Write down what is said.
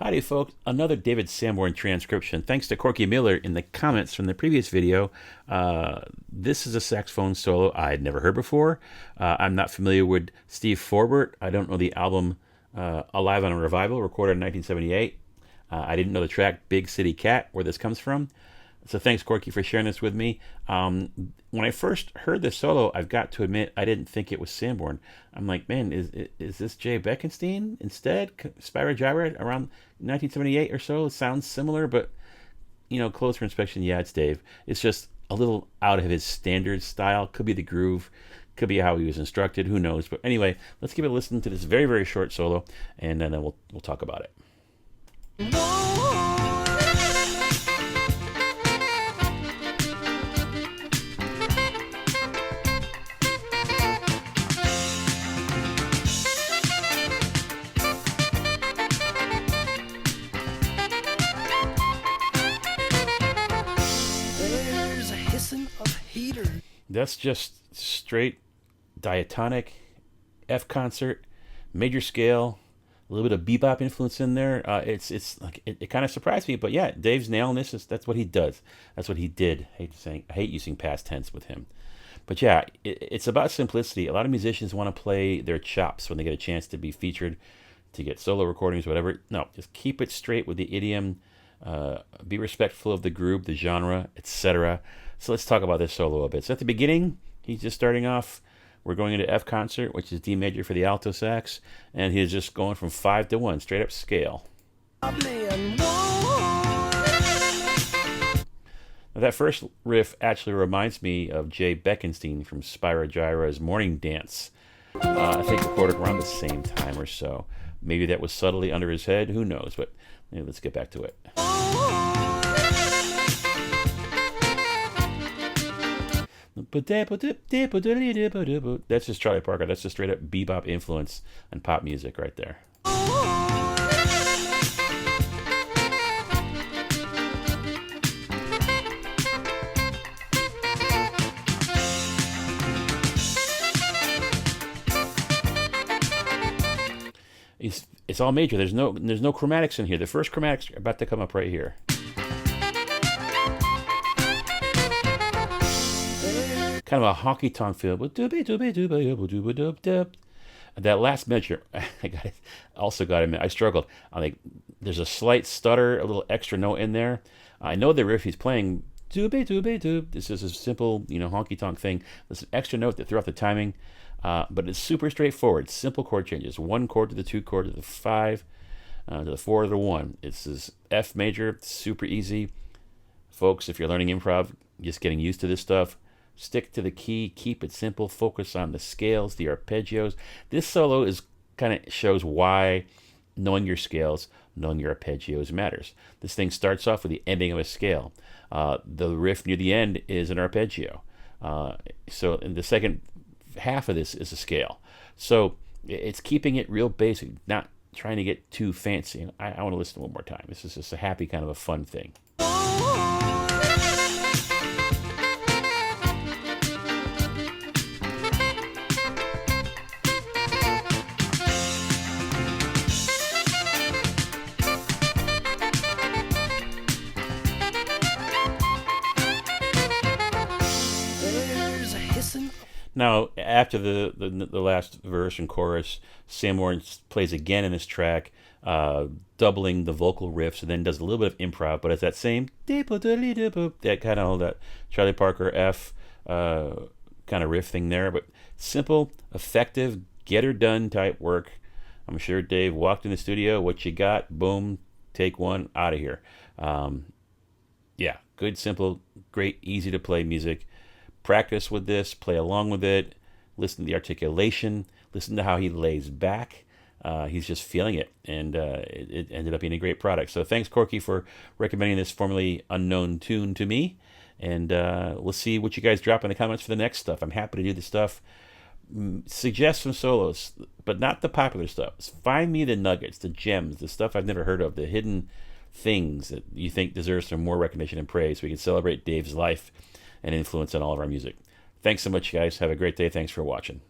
Howdy folks, another David Sanborn transcription. Thanks to Corky Miller in the comments from the previous video. This is a saxophone solo I had never heard before. I'm not familiar with Steve Forbert. I don't know the album Alive on a Revival, recorded in 1978. I didn't know the track Big City Cat, where this comes from. So thanks, Corky, for sharing this with me. When I first heard this solo, I've got to admit, I didn't think it was Sanborn. I'm like, man, is this Jay Beckenstein instead? Spyro Gyra around 1978 or so? It sounds similar, but, you know, closer inspection, yeah, it's Dave. It's just a little out of his standard style. Could be the groove. Could be how he was instructed. Who knows? But anyway, let's give it a listen to this very, very short solo, and then we'll talk about it. That's just straight diatonic, F concert, major scale, a little bit of bebop influence in there. It's like it kind of surprised me, but yeah, Dave's nailing this. That's what he does. That's what he did. I hate using past tense with him, but yeah, it's about simplicity. A lot of musicians want to play their chops when they get a chance to be featured, to get solo recordings, whatever. No, just keep it straight with the idiom. Be respectful of the group, the genre, etc. So let's talk about this solo a bit. So at the beginning, he's just starting off. We're going into F concert, which is D major for the alto sax, and he's just going from 5 to 1, straight up scale. Now that first riff actually reminds me of Jay Beckenstein from Spyro Gyra's Morning Dance. I think recorded around the same time or so. Maybe that was subtly under his head, who knows, but let's get back to it. That's just Charlie Parker. That's just straight up bebop influence and pop music right there. It's all major. There's no chromatics in here. The first chromatics are about to come up right here. Kind of a honky tonk feel. That last measure, I struggled. I think there's a slight stutter, a little extra note in there. I know the riff he's playing. This is a simple, honky tonk thing. There's an extra note that threw off the timing, but it's super straightforward. Simple chord changes: 1 chord to the 2 chord to the 5, to the 4 to the 1. It's this F major. Super easy, folks. If you're learning improv, just getting used to this stuff. Stick to the key, keep it simple, focus on the scales, the arpeggios. This solo kind of shows why knowing your scales, knowing your arpeggios matters. This thing starts off with the ending of a scale. The riff near the end is an arpeggio. So in the second half of this is a scale. So it's keeping it real basic, not trying to get too fancy. I want to listen one more time. This is just a happy, kind of a fun thing. Now, after the last verse and chorus, Sanborn plays again in this track, doubling the vocal riffs, and then does a little bit of improv, but it's that same that kind of that Charlie Parker F kind of riff thing there, but simple, effective, get her done type work. I'm sure Dave walked in the studio, what you got, boom, take one, out of here. Yeah, good, simple, great, easy to play music. Practice with this, play along with it, listen to the articulation, listen to how he lays back. He's just feeling it, and it ended up being a great product. So thanks, Corky, for recommending this formerly unknown tune to me, and we'll see what you guys drop in the comments for the next stuff. I'm happy to do the stuff. Suggest some solos, but not the popular stuff. Find me the nuggets, the gems, the stuff I've never heard of, the hidden things that you think deserves some more recognition and praise, so we can celebrate Dave's life and influence on all of our music. Thanks so much, guys. Have a great day. Thanks for watching.